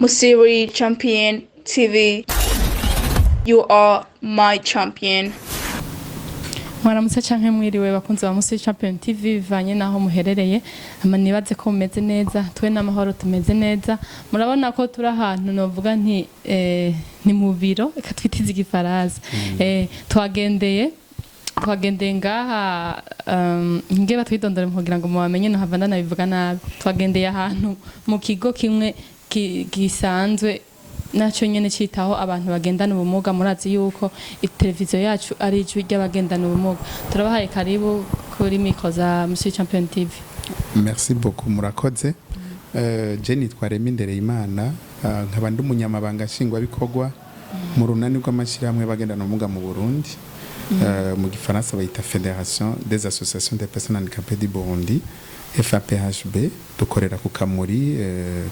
Musiri Champion TV. You are my champion. Mwaramutse canke mwiriwe bakunze ba Musiri Champion TV vanye naho muherereye amanibaze ko mumeze neza twe n'amahoro tumeze neza murabona ko turi ahantu novuga nti ni mu biro eka twitize igifaraza twagendeye ngaha nge batwidondora kugira ngo mubamenye no havanda nabivuga nabi twagendeye ahantu mu kigo kimwe gisanzwe naco nyene citaho abantu bagendana ubumuga murazi yuko televiziyo yacu ari ijwi ry'abagendana ubumuga turabahaye karibu kuri micro za Musiri Champion TV. Merci beaucoup murakoze. Jenny twarema imbere Imana nkaba ndi umunyamabanga nshingwa bikorwa mu runani rw'amashyirahamwe bagendana ubumuga mu Burundi. Mu gifaransa bayita Fédération des associations des personnes handicapées du Burundi FAPHB dukorera ku Kamuri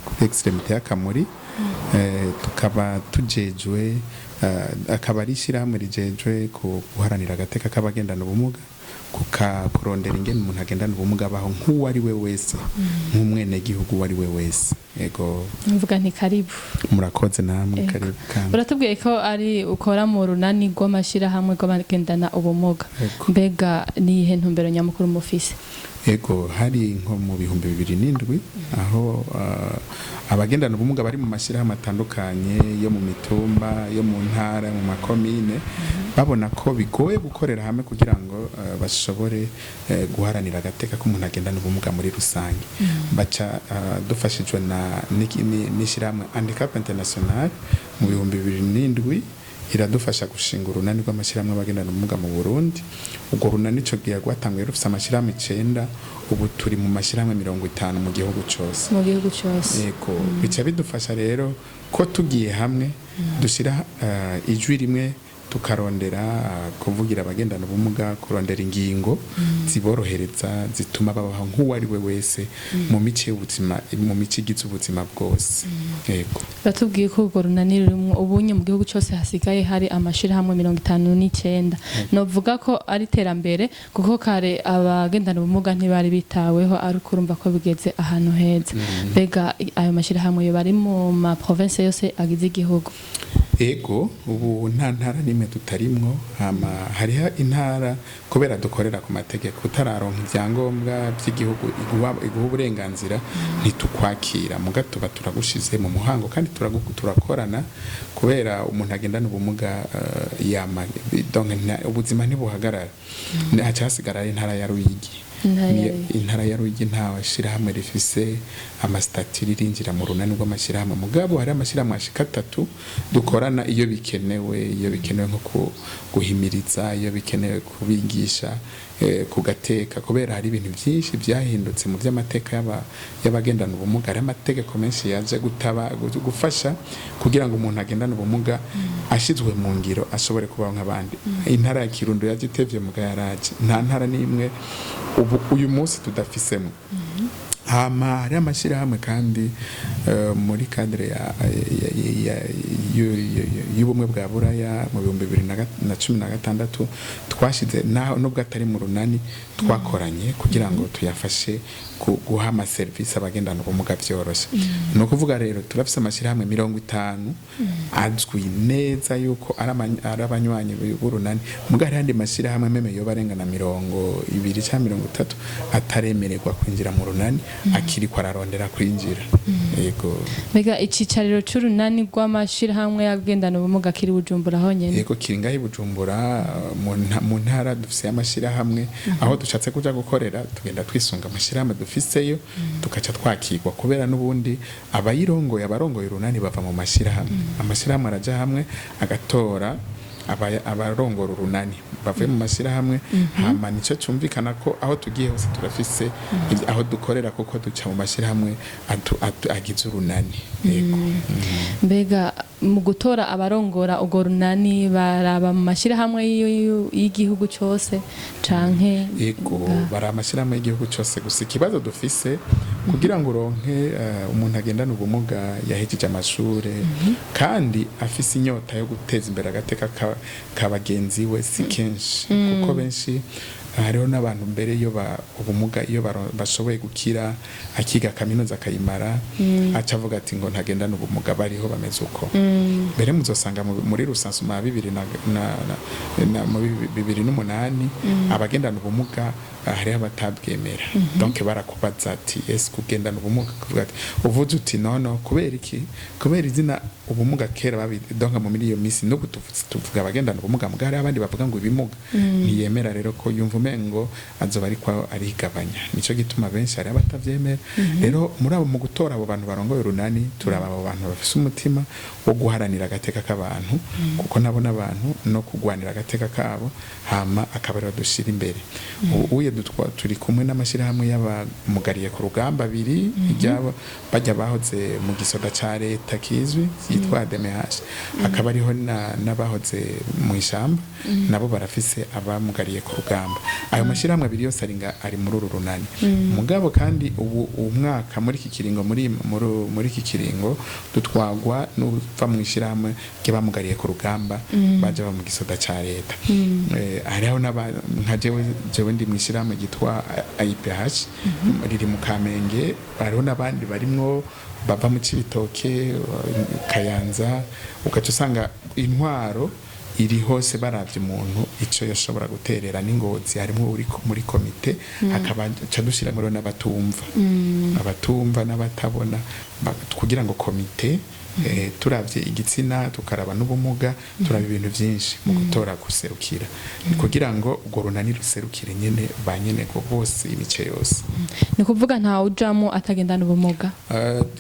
ku extremité ya Kamuri tukaba tujejwe akaba ari ishyirahamwe rijejwe guharanira agateka k'abagendana ubumuga kurondera ingene umuntu agendana ubumuga baho nk'uwo ari we wese nk'umwene gihugu wari we wese yego mvuga nti karibu murakoze namwe karibu kandi uratubwiye ko ari ukora mu runani rw'amashyirahamwe rw'abagendana ubumuga mbega ni ihe ntumbero nyamukuru mufise? Ego hari nko mu 2007 aho abagendana ubumuga bari mu mashyirahamwe atandukanye yo mu mitumba yo mu ntara mu makomine babona ko bigoye gukorera hamwe kugira ngo bashobore guharanira agateka k'umuntu agendana ubumuga muri rusange baca dufashijwe na n'ishyirahamwe Handicap International mu 2007 iradufasha gushinga urunani rw'amashyirahamwe abagendana ubumuga mu Burundi. Ubwo runani ico gihe rwatanguye rufise amashyirahamwe 9 ubu turi mu mashyirahamwe 50 mu gihugu cyose. Yego bica bidufasha rero ko tugiye hamwe dushira ijwi rimwe tukarondera kuvugira abagendana ubumuga kurondera ingingo ziborohereza zituma babaho nk'uwo ari we wese mu mice y'ubuzima mu mice igize ubuzima bwose. Yego batubwiye ko urwo runani rumwe ubunye mu gihugu cyose hasigaye hari amashirahamwe 59 novuga ko ari terambere kuko kare abagendana ubumuga ntibari bitaweho ari kurumva ko bigeze ahantu heza bega ayo mashirahamwe yo bari mu ma province yose agize igihugu. Ego ubu nta ntara nimwe tutarimwo hariho intara kubera dukorera ku mategeko utararonka ivyangombwa by'igihugu iguha uburenganzira ntitukwakira muga tuba turagushize mu muhango kandi turakorana kubera umuntu agendana ubumuga yama donc ubuzima ntibuhagarara hacasigara intara ya Ruyigi intara ya Ruyigi ntawe shirahamwe rifise amastatiri rinjira mu runani rw'amashyirahamwe mugabo hari amashyirahamwe ashika 3 dukorana iyo bikenewe nko guhimiriza iyo bikenewe kubigisha kugateka kubera hari ibintu byinshi byahindutse mu by'amateka y'abagendana ubumuga ari amategeko menshi yaje gufasha kugira ngo umuntu agendane ubumuga ashizwe mu ngiro ashobore kubaho nk'abandi. Intara ya Kirundo yagitevye mu garaje nta ntara nimwe ubu uyu munsi tudafisemo hari amashyirahamwe kandi muri cadre y'ubumwe bwa Buraya mu 2016 twashize nubwo atari mu runani twakoranye kugira ngo tuyafashe guha ama service abagendana ubumuga byoroshe. No kuvuga rero turafise amashyirahamwe 50 azwi neza yuko ari abanywanyi b'urunani mugari handi mashyirahamwe meme yo barengana 20 cyangwa 30 ataremererwa kwinjira mu runani akiri kwararondera kwinjira. Yego mbega icicariro c'urunani rw'amashirahamwe yagendana ubumuga kiri Bujumbura ho nyene? Yego kiringa hi Bujumbura mu ntara dufise amashirahamwe aho dushatse kuja gukorera tugenda twisunga amashirahamwe dufiseyo tukaca twakirwa kubera n'ubundi abarongoye urunani bava mu mashirahamwe amashirahamwe araja hamwe agatora abarongora urunani bavuye mu mashyirahamwe hama nico cyumvikana ko aho tugiye hose turafise aho dukorera kuko duca mu mashyirahamwe agize urunani. Yego mbega mu gutora abarongora ugo runani baraba mu mashyirahamwe y'igihugu cyose canke? Yego bara amashyirahamwe y'igihugu cyose gusa ikibazo dufise kugira ngo uronke umuntu agendana ubumuga yahejeje amashure kandi afise inyota yo guteza imbere agateka kabagenzi we si kenshi kuko benshi hariho n'abantu mbere iyo ubumuga iyo bashoboye gukira akiga kaminuza akayimara aca avuga ati ngo ntagendana ubumuga bariho bameze uko mbere muzosanga muri rusansuma 2008 abagendana ubumuga hariho abatabwemera donc barakubaza ati ese kugendana ubumuga kuvuga ati uvuze uti nono kubera iki kubera izina ubumuga kera donc mu muri iyo misi no tuvuga abagendana ubumuga mugari abandi bavuga ngo ibimuga ntiyemera rero ko yumva umengo azoba ariko arigabanya nico gituma benshi ari abatavyemera rero muri abo mu gutora abo bantu barongoye urunani turaba abo bantu bafise umutima wo guharanira agateka k'abantu kuko nabo n'abantu no kugwanira agateka kabo hama akabariro dushira imbere uye turi kumwe n'amashirahamwe y'abamugariye ku rugamba abiri ibyabo bajya bahoze mu gisoda ca leta kizwi yitwa DMH akaba ariho n'abahoze mu ishamba nabo barafise abamugariye ku rugamba ayo mashirahamwe abiri yose ari muri uru runani mugabo kandi ubu umwaka muri iki kiringo muri iki kiringo dutwagwa n'uva mu ishirahamwe ry'abamugariye ku rugamba baje ba mu gisoda ca leta hariho nka jewe ndi mu ishirahamwe gitwa IPH riri mu Kamenge hariho n'abandi barimwo bava mu Cibitoke Kayanza ugaca usanga intwaro iri hose baravye umuntu ico yashobora guterera n'ingozi harimo uri muri komite akaba cadushira muri abatumva n'abatabona kugira ngo komite turavye igitsina tukaraba n'ubumuga turaba ibintu byinshi mu gutora guserukira kugira ngo ugo runani ruserukire nyene banyene ko bose imice yose ni kuvuga nta ujamo atagendana ubumuga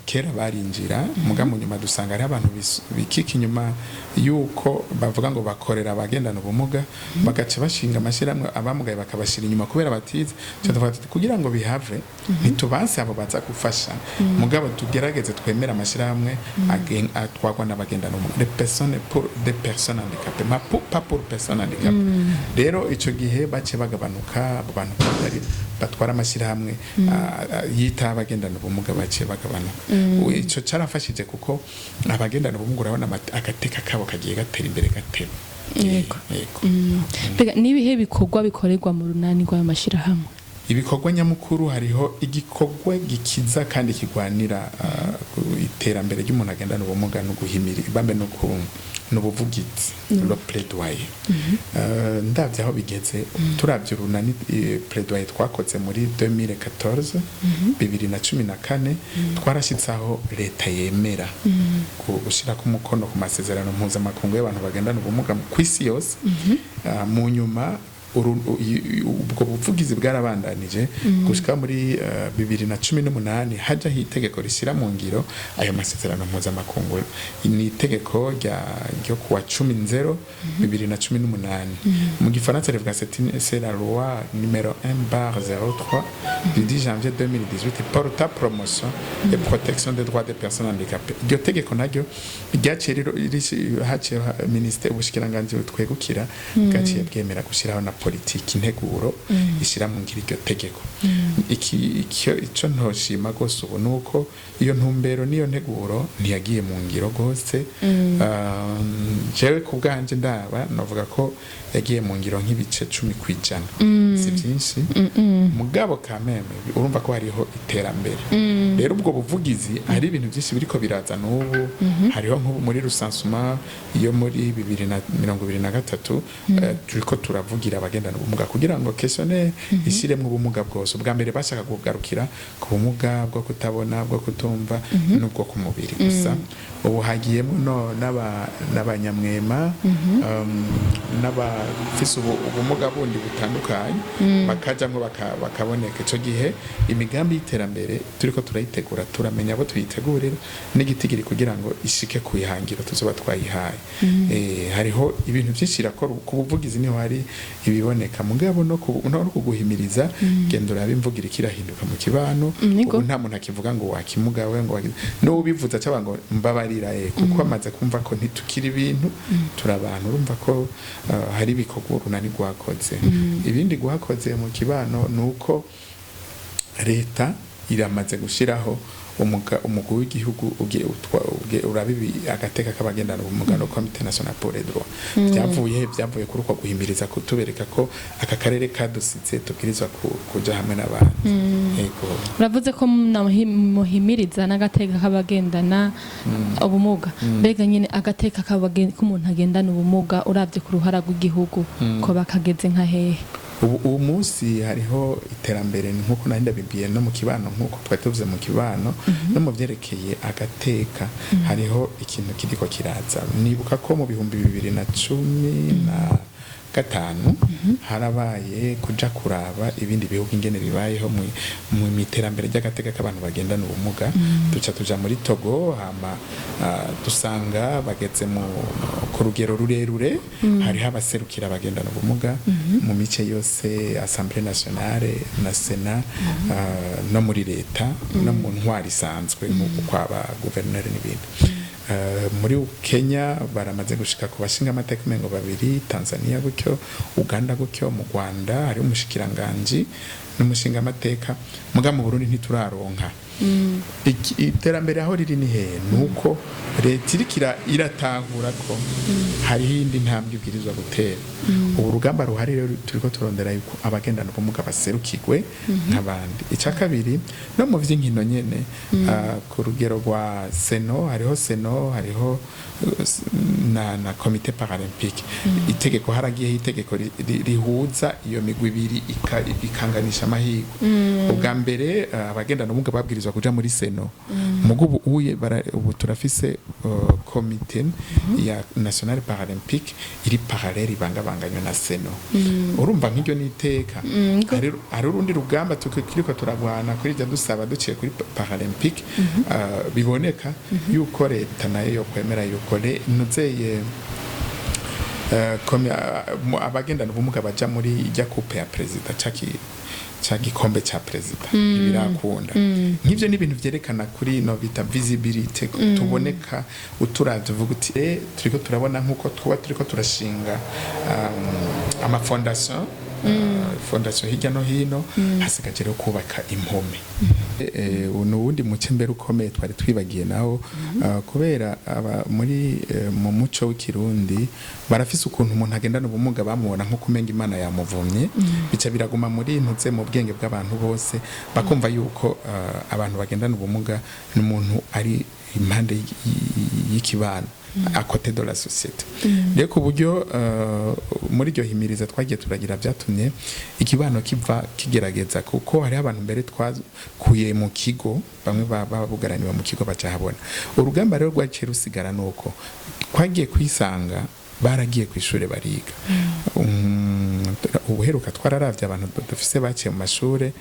kera barinjira muga mu nyuma dusanga ari abantu bikika inyuma yuko bavuga ngo bakorera abagendana ubumuga bagaca bashinga amashiramwe abamugaye bakabashira inyuma kubera batize kugira ngo bihave nitubanse abo baza gufasha mugabo tugerageze twemera amashiramwe atwagwa n'abagendana ubumuga les personnes handicapées pas pour personnes handicapées rero ico gihe bace bagabanuka abantu batwara amashiramwe yita abagendana ubumuga bace bagabanuka ico carafashije kuko abagendana ubumuga urabona agateka kabo kagiye gatera imbere gateba yego bega nibihe bikorwa bikorerwa mu runani rwa mashirahamwe ibikorwa nyamukuru hariho igikorwa gikiza kandi kigwanira iterambere ry'umuntu agendana ubumuga no guhimira bambe no n'ubuvugizi le plaidoyer ndavye aho bigeze turavye urunani plaidoyer twakoze muri 2014 2014 twarashitsaho leta yemera gushira ku mukono ku masezerano mpuzamakungu y'abantu bagendana ubumuga kw'isi yose mu nyuma ubwo buvugizi bwarabandanije gushika muri 2018 haja hitegeko rishyira mu ngiro ayo masezerano mpuzamakungu ni itegeko ryo kuwa 10/0 2018 mu gifaransa rivuga c'est la loi numéro 1/03 du 10 janvier 2018 porta promotion et protection des droits des personnes handicapées iryo tegeko naryo ryaciye haciye ministère ubushikiranganje twegukira gaciye bwemera gushiraho na politiki integuro ishyira mu ngiro iryo tegeko icyo ntoshima rwose ubu ni uko iyo ntumbero n'iyo nteguro ntiyagiye mu ngiro rwose jewe ku bwanje ndaba navuga ko yagiye mu ngiro nk'ibice 10% si byinshi mugabo kameme urumva ko hariho iterambere rero ubwo buvugizi hari ibintu byinshi biriko biraza n'ubu hariho nko muri rusansuma iyo muri 2023 turiko turavugira abagendana ubumuga kugira ngo questionnaire ishiremwe ubumuga bwose ubwa mbere bashaka kugarukira ku bumuga bwo kutabona bwo kutumva n'ubwo ku mubiri gusa ubu hagiyemo n'abanyamwema n'abafise ubumuga bundi butandukanye bakajamwe bakaboneka ico gihe imigambi y'iterambere turiko turayitegura turamenya abo tuyitegurira n'igitigiri kugira ngo ishike kuyihangira tuzoba twayihaye hariho ibintu byinshi irakora ku buvugizi niho hari ibiboneka mugabo no kuguhimiriza gendura bimvugira ikirahinduka mu kibano ubu nta muntu akivuga ngo wakimugawe ngo no ubivuza cyaba ngo mbabarira kuko amaze kumva ko ntitukira ibintu turabantu urumva ko hari ibikorwa runani gwakoze ibindi gwakoze mu kibano nuko leta iramaze gushiraho umugwi w'igihugu urabibi agateka k'abagendana ubumuga no Comité National pour les Droits byavuye kuri uko guhimiriza kutubereka ko aka karere kadusize tubwirizwa kuja hamwe n'abandi. Yego uravuze ko muhimiriza n'agateka k'abagendana ubumuga mbega nyine agateka k'umuntu agendana ubumuga uravye ku ruhara rw'igihugu ko bakageze nka hehe? ubu munsi hariho iterambere nkuko nari ndabibiye no mu kibano nkuko twari tuvuze mu kibano no mu vyerekeye agateka hariho ikintu kiriko kiraza. Nibuka ko mu 2015 harabaye kuja kuraba ibindi bihugu ingene bibayeho mu iterambere ry'agateka k'abantu bagendana ubumuga. Tuja muri Togo hama dusanga bageze ku rugero rurerure. Hariho abaserukira abagendana ubumuga mu mice yose, Assemblée Nationale na Sena no muri leta no mu ntwari isanzwe nk'uko kwaba guverineri n'ibindi. Muri Kenya baramaze gushika ku bashinga amateka mengo babiri, Tanzania gutyo, Uganda gutyo, mu Rwanda hari umushikiranganje n'umushinga amateka, muga mu Burundi ntituraronka. Iterambere aho riri ni hehe? Nuko leta irikira iratahura ko hari hindi ntambwe ibwirizwa gutera. Ubu rugamba ruhari rero turiko turondera yuko abagendana ubumuga baserukirwe nk'abandi. Ica kabiri no mu vy'inkino nyene ku rugero rwa Seno hariho na Comité Paralympique. Itegeko haragiye itegeko rihuza iyo migwi ibiri ikanganisha amahirwe. Ubwa mbere abagendana ubumuga babwirizwa kuja muri Seno. Mugubu ubu turafise Comité ya National Paralympique iri parallel ibangabanganywe na Seno. Urumva nk'iryo niteka. Hari urundi rugamba tukiriko turagwana kuri rya dusaba duciye kuri Paralympique biboneka yuko leta nayo yo kwemera yuko nuzeye abagendana ubumuga baja muri ijya coupe ya president cha gikombe cha president birakunda. Nk'ivyo ni ibintu vyerekana kuri no bita visibility tuboneka uturavye vuga uti turiko turabona nkuko turiko turashinga ama fondation hirya no hino hasigaje rero kubaka impome. Unuwundi muce mbere ukomeye twari twibagiye naho kubera muri mu muco w'ikirundi barafise ukuntu umuntu agendana ubumuga bamubona nko kumenga Imana yamuvumye, bica biraguma muri ntuze mu bwenge bw'abantu bose bakumva yuko abantu bagendana ubumuga n'umuntu ari impande y'ikibano à côté de la société. Rero ku buryo muri ryo himiriza twagiye turagira byatumye ikibano kiva kigerageza kuko hari abantu mbere twakuye mu kigo bamwe babugaraniwe mu kigo bacahabona. Urugamba rero rwaciye rusigara nuko twagiye kwisanga baragiye kwishure bariga. Ubuheruka twararavye abantu dufise baciye mu mashure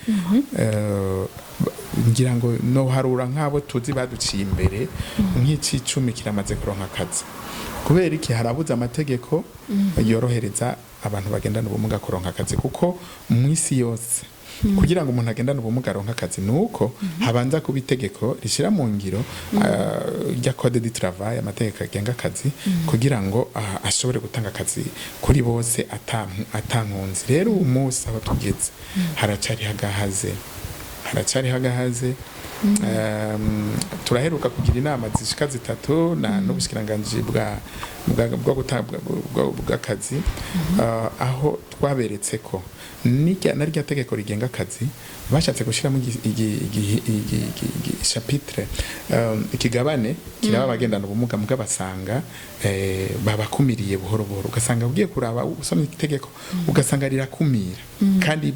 ngira ngo no harura nk'abo tuzi baduciye imbere nk'icicumi kiramaze kuronka akazi. Kubera iki harabuza amategeko yorohereza abantu bagendana ubumuga kuronka akazi kuko mu isi yose kugira ngo umuntu agendane ubumuga aronka akazi nuko habanza kuba itegeko rishira mu ngiro rya code du travail, amategeko agenga akazi kugira ngo ashobore gutanga akazi kuri bose atankunzi. Rero umunsi aho tugeze haracari hagahaze. Turaheruka kugira inama zishika zitatu n'ubushikiranganje bw'akazi aho twaberetse ko narya tegeko rigenga akazi bashatse gushiramo chapitre ikigabane kiraba abagendana ubumuga mbwa basanga babakumiriye buhoro buhoro, ugasanga ugiye kuraba usomye itegeko ugasanga rirakumira kandi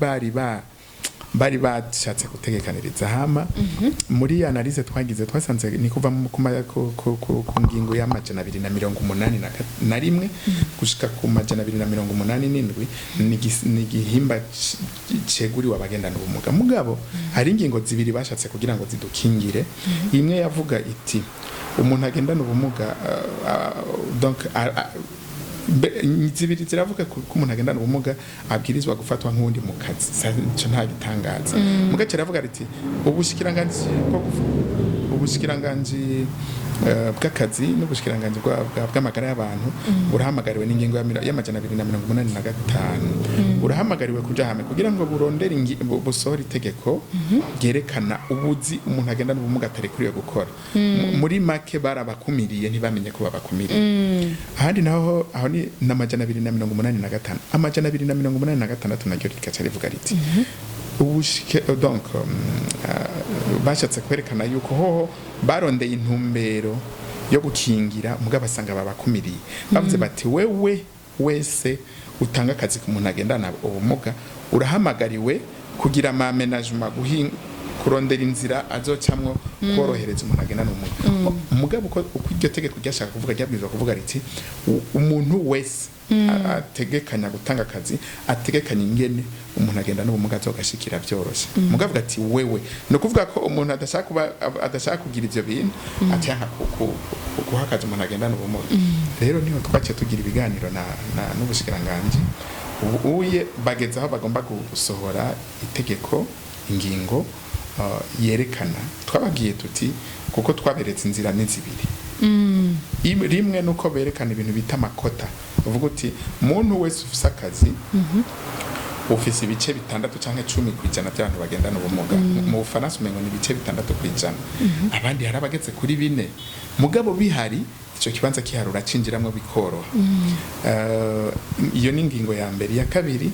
bari bashatse gutegekaniriza hama muri analyse twagize twasanze ni kuva ku ngingo ya 281 gushika ku 287 ni gihimba ceguri wabagendana ubumuga. Mugabo hari ingingo zibiri bashatse kugira ngo zidukingire. Imwe yavuga iti umuntu agendana ubumuga donc zibiri ziravuga ko umuntu agendana ubumuga abwirizwa gufatwa nk'undi mu kazi. Cyo nta gitangaza. Mugace ravuga riti ubushikiranganje ubushikiranganji bw'akazi n'ubushikiranganji bw'amagara y'abantu urahamagariwe n'ingingo y'amajana 285 urahamagariwe kuja hamwe kugira ngo burondere busohora itegeko ryerekana ubuzi umuntu agenda n'ubumuga atarekuriwe gukora muri make barabakumiriye ntibamenye ko babakumiriye ahandi naho aho ni n'amajana 285 amajana 286 naryo rikaca rivuga riti donc bashatse kwerekana yuko hoho barondeye intumbero yo gukingira mugabo basanga babakumiriye bavuze bati wewe wese utanga akazi ku muntu agendana ubumuga urahamagariwe kugira amamenagement kurondera inzira azocamwo korohereza umuntu agendana ubumuga mugabo uko iryo tegeko ryashaka kuvuga ryabwirizwa kuvuga riti umuntu wese ategekanya gutanga akazi ategekanya ingene umuntu agenda n'ubumuga azogashikira byoroshe mugavuga ati wewe no kuvuga ko umuntu adashaka kugira ivyo bintu atyanka guhakaza umuntu agenda n'ubumuga rero niho twaciye tugira ibiganiro n'ubushikiranganji uye bageze aho bagomba gusohora itegeko ingingo yerekana twabagiye tuti kuko twaberetse inzira n'izibiri rimwe nuko berekana ibintu bita makota uvuga uti muntu wese ufise akazi ufise ibice 6 canke 10 kwijana by'abantu bagendana ubumuga mu Bufaransa umengo ni ibice 6 kwijana abandi harabageze kuri 4 mugabo bihari ico kibanza kiharura cinjiramwe bikoroha iyo ni ingingo ya mbere ya kabiri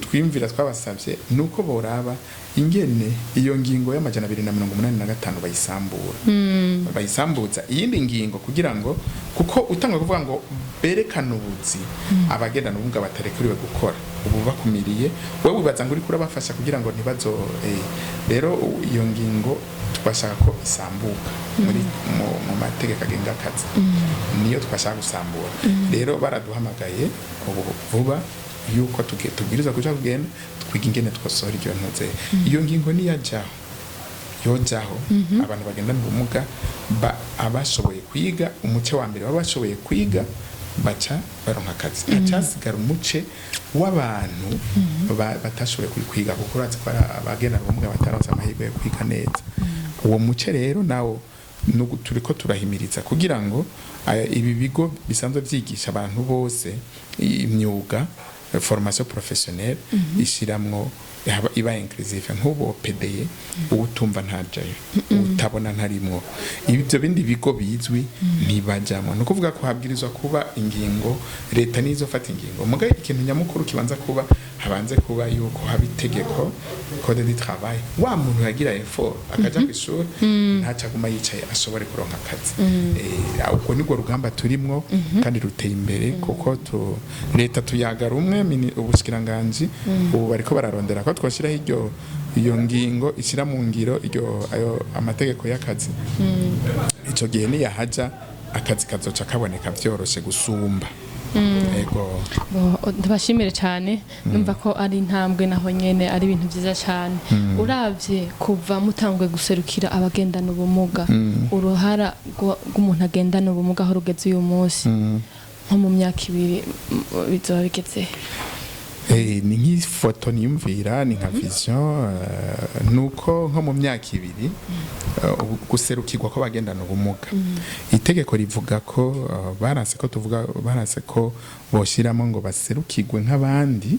twimvira twabasavye nuko boraba ingene iyo ngingo y'amajana 285 bayisambura bayisambuza iyindi ngingo kugira ngo kuko utanga kuvuga ngo berekana ubuzi abagendana ubumuga batarekuriwe gukora ubu bakumiriye wewe wibaza ngo uri kurabafasha kugira ngo ntibazo rero iyo ngingo twashaka ko isambuka muri mu mategeko agenga akazi niyo twashaka gusambura rero baraduhamagaye vuba yuko tubwiriza kuja kugenda twiga ingene twasohora iryo ntoze iyo ngingo ni yojaho abantu bagendana ubumuga abashoboye kwiga umuce wa mbere babashoboye kwiga baca baronka akazi acasigara umuce w'abantu batashoboye kwiga kuko uratse ko abagendana ubumuga bataronse amahirwe yo kwiga neza uwo muce rero nawo turiko turahimiriza kugira ngo ibi bigo bisanzwe vyigisha abantu bose imyuga formation professionnelle ishiramwo iba inclusive nk'ubu PDE ubutumva ntajayo utabona ntarimwo ibyo bindi bigo bizwi ntibajamwe no kuvuga ko habwirizwa kuba ingingo leta nizo fata ingingo mugaye ikintu nyamukuru kibanza kuba habanze kuba yuko habitegeko code du travail wa muntu yagira effort akaja kwishuri ntaca guma yicaye ashobore kuronka akazi uko niko rugamba turimwo kandi ruteye imbere kuko leta tuyagara umwe ubushikiranganji ubu bariko bararondera ko twashiraho iyo ngingo ishyira mu ngiro ayo amategeko y'akazi ico gihe ni yahaja akazi kazoca kaboneka byoroshe gusumba ego ndabashimire cyane numva ko ari intambwe naho nyene ari ibintu byiza cyane uravye kuva mutangwe guserukira abagendana ubumuga uruhara rw'umuntu agendana ubumuga aho rugeze uyu munsi nko mu myaka 2 bizoba bigeze ni nk'ifoto niyumvira ni nka vision nuko nko mu myaka 2 guserukirwa ko bagendana ubumuga itegeko rivuga ko barase ko boshiramo ngo baserukirwe nk'abandi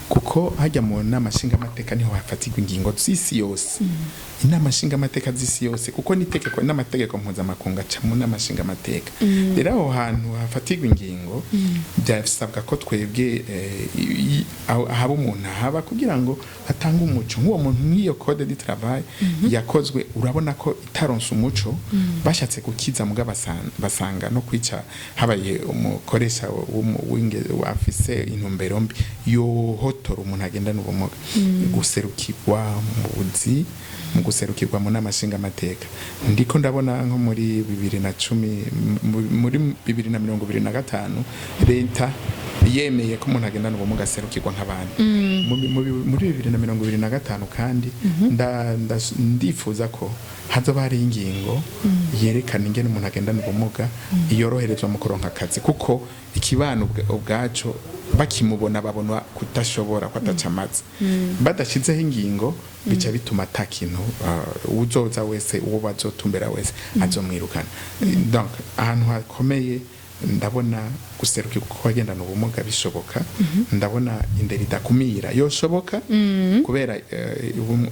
kuko hajya mu nama nshingamateka niho hafatirwa ingingo z'isi yose inama nshingamateka z'isi yose kuko n'itegeko n'amategeko mpuzamakungu aca mu nama nshingamateka rero aho hantu hafatirwa ingingo byasabwa ko twebwe haba umuntu haba kugira ngo atange umuco nk'uwo muntu nk'iyo code du travail yakozwe urabona ko itaronse umuco bashatse gukiza muga basanga no kwica habaye umukoresha wafise intumbero mbi yohotora umuntu agendana ubumuga guserukirwa mu buzi mu guserukirwa mu namashinga amateka ndiko ndabona nko muri 2010 muri 2025 leta yemeye ko umuntu agendana ubumuga guserukirwa nk'abandi muri 2025 kandi ndifuza ko hazoba hari ingingo yerekana ingene umuntu agendana ubumuga iyoroherezwa mu kuronka akazi kuko ikibano ubwaco bakimubona babona kudashobora kwatacamaze badashizeho ingingo bica bituma atakintu uzoza wese uwo bazotumbera wese azomwirukana donc ahantu hakomeye ndabona guserukira kuko agendana ubumuga bishoboka ndabona indero idakumira yoshoboka kubera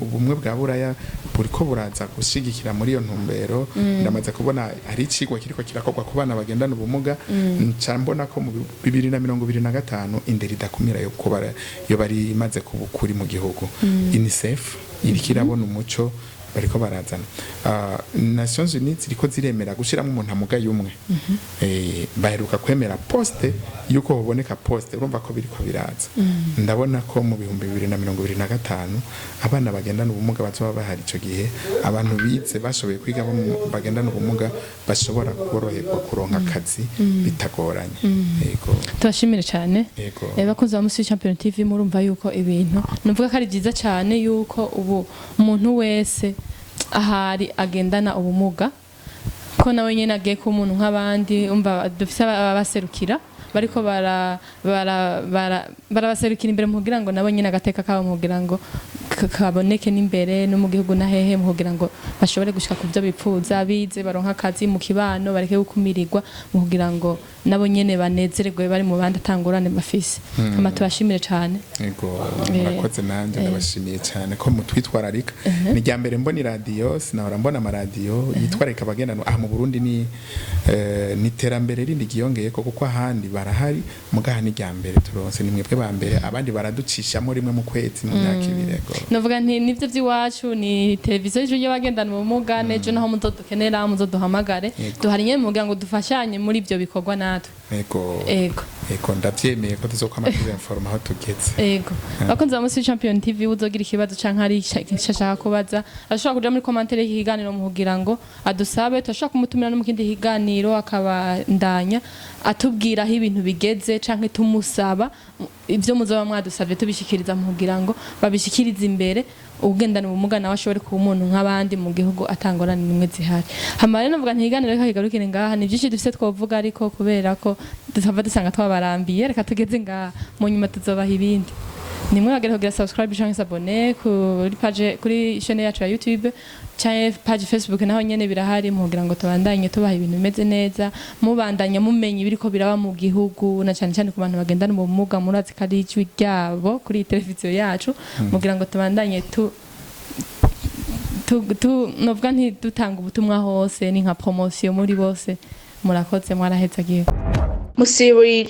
ubumwe bwa buraya buriko buraza gushigikira muri iyo ntumbero ndamaze kubona ari ikigwa kiriko kirakorwa ku bana bagendana ubumuga ncambona ko mu 2025 indero idakumira yo kubara yo bari imaze kubukuri mu gihugu UNICEF irikirabona umuco bariko barazana Nations Unies ziriko ziremera gushiramo umuntu amugaye umwe baheruka kwemera poste yuko hoboneka poste urumva ko biriko biraza ndabona ko mu 2025 abana bagendana ubumuga bazoba bahari ico gihe abantu bize bashoboye kwiga bagendana ubumuga bashobora koroherwa kuronka akazi bitagoranye yego turashimire cyane bakunze ba Champion TV murumva yuko ibintu numvuga ko ari byiza cyane yuko ubu umuntu wese ahari agendana ubumuga ko nawe nyene agiye ku muntu nk'abandi umva dufise abaserukira bariko barabaserukira imbere mu kugira ngo nabo nyene agateka kabo mu kugira ngo kaboneke n'imbere no mu gihugu na hehe mu kugira ngo bashobore gushika ku byo bipfuza bize baronka akazi mu kibano bareke gukumirirwa mu kugira ngo nabo nyene banezererwe bari mu bandi atangurane bafise turashimire cyane yego murakoze nanje ndabashimiye cyane ko mutwitwararika ni rya mbere mbona radio sinahora mbona amaradio yitwararika abagendana mu Burundi ni terambere rindi giyongeye ko kuko ahandi barahari mugaha ni rya mbere turonse ni mwebwe ba mbere abandi baraducishamo rimwe mu kwezi mu myaka ibirego novuga nti nivyo by'iwacu ni televiziyo y'abagendana ubumuga nejo naho muzodukenera muzoduhamagare duhari nyene mu kugira ngo dufashanye muri ivyo bikorwa natwe ego ndavyemeye ko tuzokwama tuzinforma aho tugeze ego bakunze ba Champion TV uzogira ikibazo canke ari shashaka kubaza ashobora kuja muri commentaire y'ikiganiro mu kugira ngo adusabe turashaka kumutumira no mu kindi kiganiro akabandanya atubwira aho ibintu bigeze canke tumusaba ivyo muzoba mwadusavye tubishikiriza mu kugira ngo babishikirize imbere ugendana ubumuga nawe ashobore kuba umuntu nk'abandi mu gihugu atangorana nimwe zihari hamare novuga ntiganiro reka kigarukire ngaha ni byinshi dufite twovuga ariko kubera ko dusava dusanga twabarambiye reka tugeze ngaha mu nyuma tuzobaha ibindi nimwe bagera kugira subscribe canke s'abonner kuri chaîne yacu ya YouTube canke page Facebook naho nyene birahari mu kugira ngo tubandanye tubaha ibintu bimeze neza mubandanya mumenye ibiriko biraba mu gihugu na cyane cyane ku bantu bagendana ubumuga murazi kari ijwi ryabo kuri televiziyo yacu mu kugira ngo tubandanye novuga nti dutanga ubutumwa hose ni nka promotion muri bose murakoze mwarahezagiye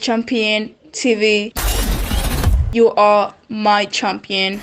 Champion TV, you are my champion.